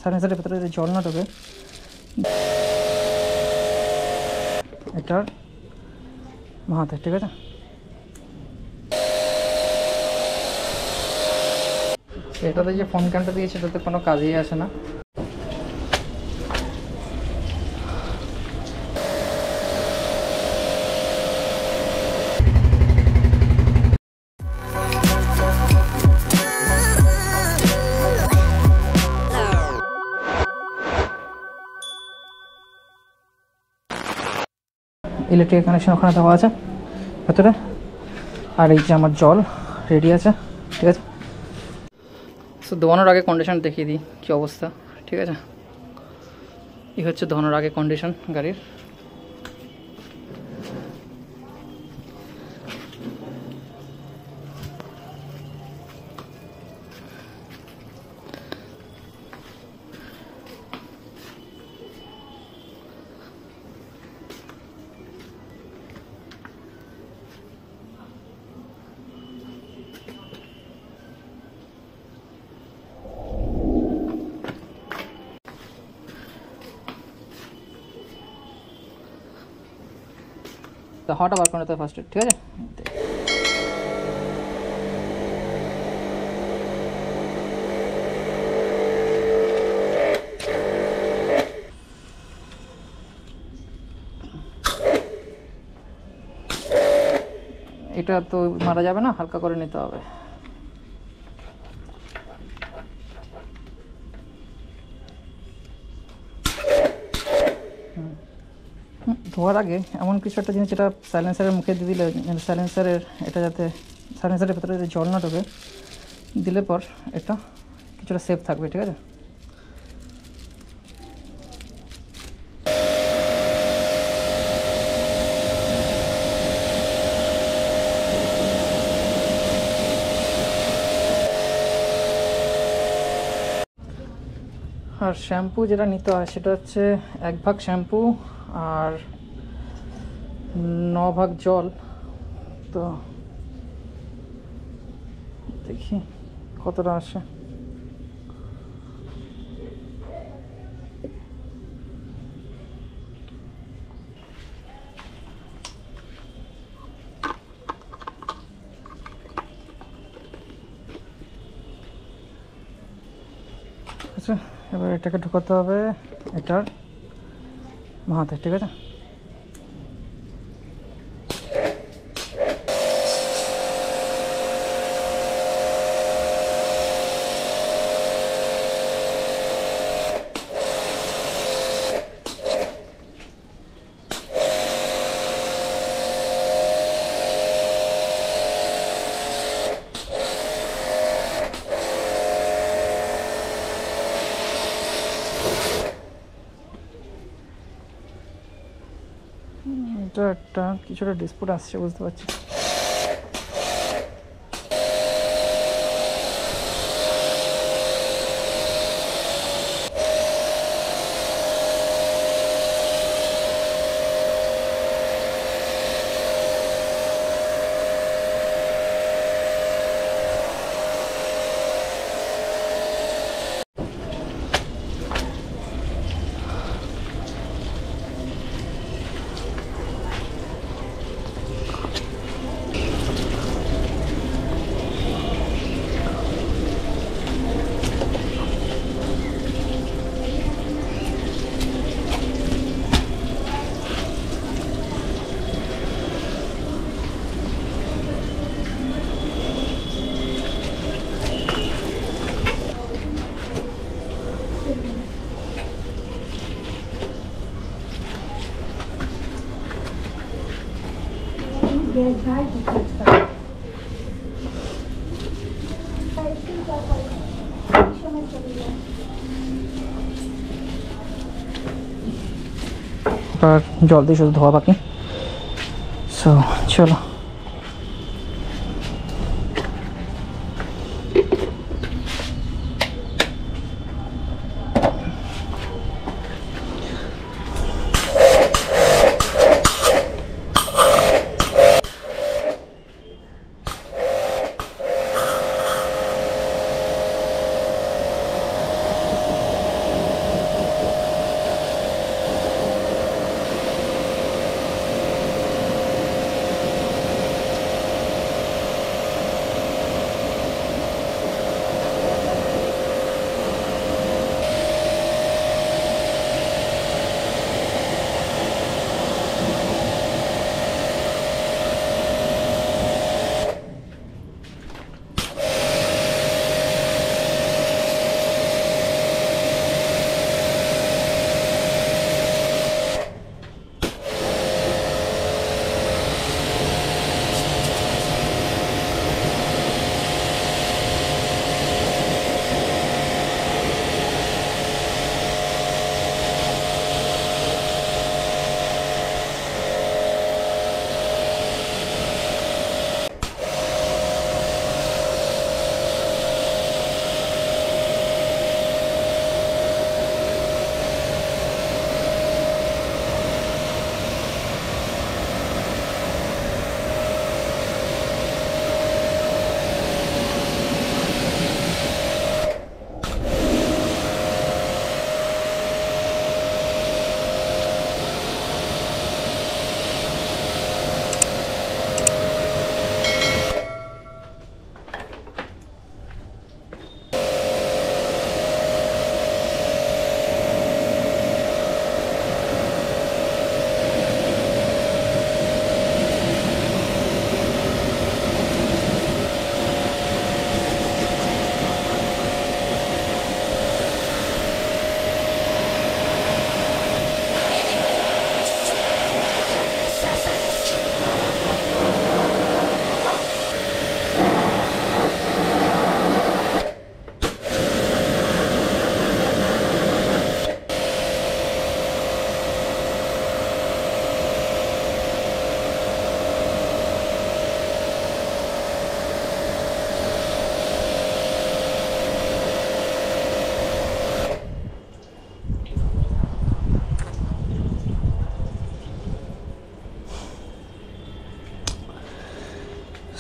সাইলেন্সারের ভেতরে যদি জল না ঢোকে এটার ভাতে, ঠিক আছে। এটাতে যে ফোন ক্যামটা দিয়েছে এটাতে কোনো কাজেই আসে না। ইলেকট্রিক কানেকশন ওখানে দেওয়া আছে ভেতরে, আর এই যে আমার জল রেডি আছে, ঠিক আছে। সো ধোয়ানোর আগে কন্ডিশন দেখিয়ে দিই কী অবস্থা, ঠিক আছে। এই হচ্ছে ধোয়ানোর আগে কন্ডিশন গাড়ির। তো হাওয়াটা বার করে নিতে হবে ফার্স্টে, ঠিক আছে। এটা তো মারা যাবে না, হালকা করে নিতে হবে। ধোয়ার আগে এমন কিছু একটা জিনিস যেটা সাইলেন্সারের মুখে দিয়ে দিলে, সাইলেন্সারের এটা যাতে সাইলেন্সারের ভেতরে যদি জল না ঢোকে, দিলে পর এটা কিছুটা সেফ থাকবে, ঠিক আছে। আর শ্যাম্পু যেটা নিতে হয় সেটা হচ্ছে 1 ভাগ শ্যাম্পু আর 9 ভাগ জল। তো দেখি কতটা আসে। আচ্ছা, এবার এটাকে ঢোকাতে হবে এটার ভাতে, ঠিক আছে। এটা একটা কিছুটা ডিসপুট আসছে, বুঝতে পারছি। আর জল দিয়ে শুধু ধোয়া বাকি। সো চলো।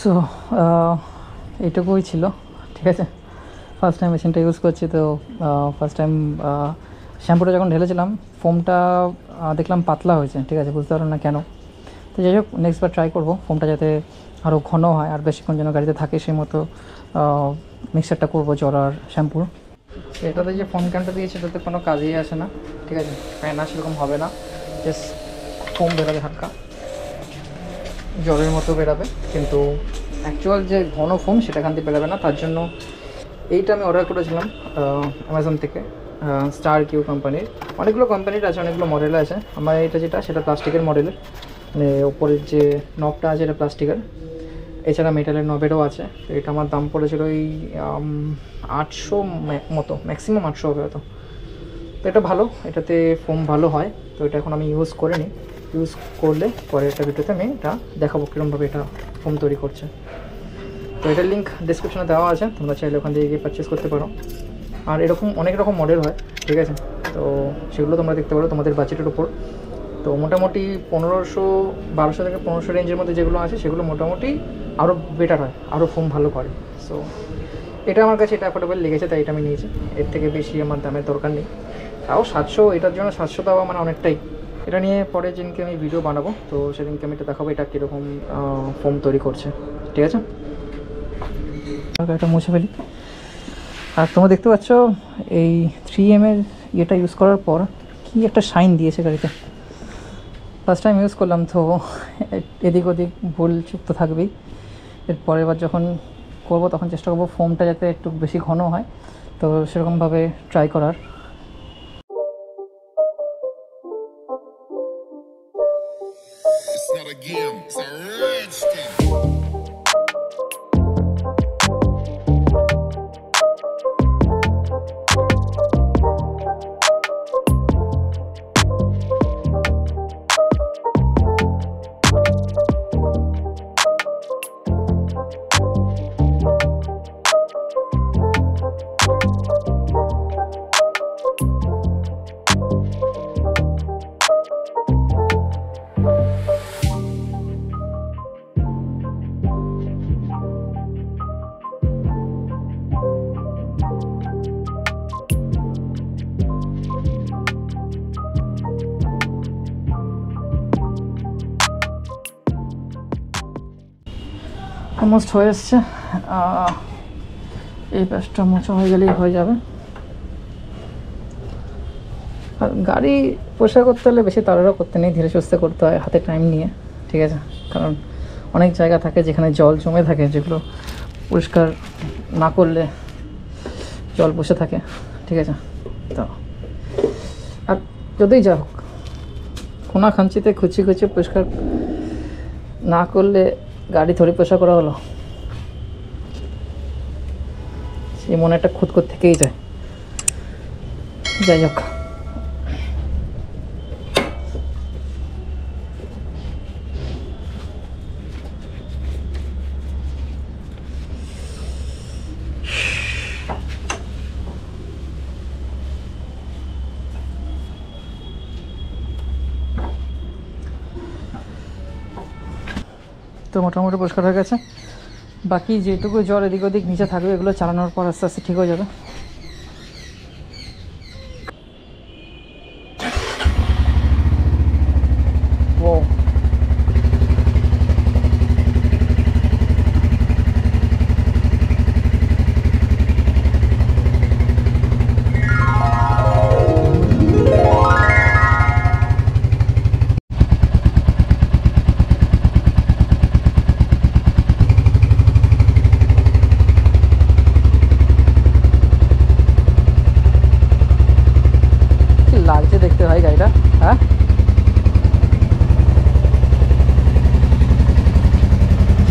সো এইটুকুই ছিল, ঠিক আছে। ফার্স্ট টাইম মেশিনটা ইউজ করছি, তো ফার্স্ট টাইম শ্যাম্পুটা যখন ঢেলেছিলাম ফোমটা দেখলাম পাতলা হয়েছে, ঠিক আছে, বুঝতে পারলাম না কেন। তো যাই হোক, নেক্সট বার ট্রাই করবো ফোমটা যাতে আরও ঘন হয় আর বেশিক্ষণ যেন গাড়িতে থাকে, সেই মতো মিক্সারটা করবো জল আর শ্যাম্পুর। এটাতে যে ফোম ক্যানটা দিয়েছে এটাতে কোনো কাজেই আসে না, ঠিক আছে, ফ্যান সেরকম হবে না, জাস্ট ফোম বেরোবে হালকা, জলের মতো বেরোবে, কিন্তু অ্যাকচুয়াল যে ঘন ফোম সেটা এখান থেকে বেরোবে না। তার জন্য এইটা আমি অর্ডার করেছিলাম অ্যামাজন থেকে, স্টার কিউ কোম্পানির। অনেকগুলো কোম্পানির আছে, অনেকগুলো মডেল আছে। আমার এটা যেটা সেটা প্লাস্টিকের মডেলের, মানে ওপরের যে নবটা আছে এটা প্লাস্টিকের, এছাড়া মেটালের নবেরও আছে। তো এটা আমার দাম পড়েছিল ওই 800 মতো, ম্যাক্সিমাম 800 হবে হয়তো। তো এটা ভালো, এটাতে ফোম ভালো হয়। তো এটা এখন আমি ইউজ করিনি, ইউজ করলে পরে একটা ভিডিওতে আমি এটা দেখাবো কীরকমভাবে এটা ফোম তৈরি করছে। তো এটার লিঙ্ক ডিসক্রিপশনে দেওয়া আছে, তোমরা চাইলে ওখান থেকে গিয়ে পারচেস করতে পারো। আর এরকম অনেক রকম মডেল হয়, ঠিক আছে, তো সেগুলো তোমরা দেখতে পারো তোমাদের বাজেটের উপর। তো মোটামুটি 1200 থেকে 1500 রেঞ্জের মধ্যে যেগুলো আছে সেগুলো মোটামুটি আরও বেটার হয়, আরও ফোম ভালো করে। সো এটা আমার কাছে এটা অ্যাফোর্ডেবল লেগেছে, তাই এটা আমি নিয়েছি। এর থেকে বেশি আমার দামের দরকার নেই। তাও 700, এটার জন্য 700 দেওয়া মানে অনেকটাই। এটা নিয়ে পরে যেদিনকে আমি ভিডিও বানাবো, তো সেদিনকে আমি এটা দেখাবো এটা কীরকম ফোম তৈরি করছে, ঠিক আছে। এটা মুছে ফেলি। আর তোমরা দেখতে পাচ্ছ এই 3M এর ইয়েটা ইউজ করার পর কি একটা শাইন দিয়েছে গাড়িতে। ফার্স্ট টাইম ইউজ করলাম, তো এদিক ওদিক ভুল চুক তো থাকবেই। এরপরে এবার যখন করবো তখন চেষ্টা করবো ফোমটা যাতে একটু বেশি ঘন হয়, তো সেরকমভাবে ট্রাই করার। অলমোস্ট হয়ে এসছে, এই প্যাচটা মোছা হয়ে গেলেই হয়ে যাবে। আর গাড়ি পরিষ্কার করতে হলে বেশি তাড়াহুড়ো করতে নেই, ধীরে সুস্থে করতে হয়, হাতে টাইম নিয়ে, ঠিক আছে। কারণ অনেক জায়গা থাকে যেখানে জল জমে থাকে, যেগুলো পরিষ্কার না করলে জল বসে থাকে, ঠিক আছে। তো আর যতই যা হোক, কোনা খাঞ্চিতে খুঁচি খুঁচি পরিষ্কার না করলে গাড়ি থরি পয়সা করা হলো, সেই মনে একটা খুঁতখুত থেকেই যায়। যাই হোক, তো মোটামুটি পরিষ্কার হয়ে গেছে। বাকি যেটুকু জল এদিক ওদিক নিচে থাকবে এগুলো চালানোর পর আস্তে আস্তে ঠিক হয়ে যাবে। ও লাগছে দেখতে ভাই গাড়িটা, হ্যাঁ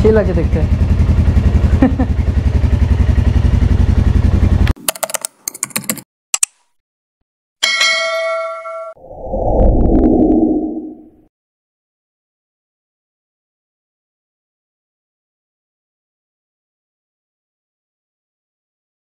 সেই লাগছে দেখতে।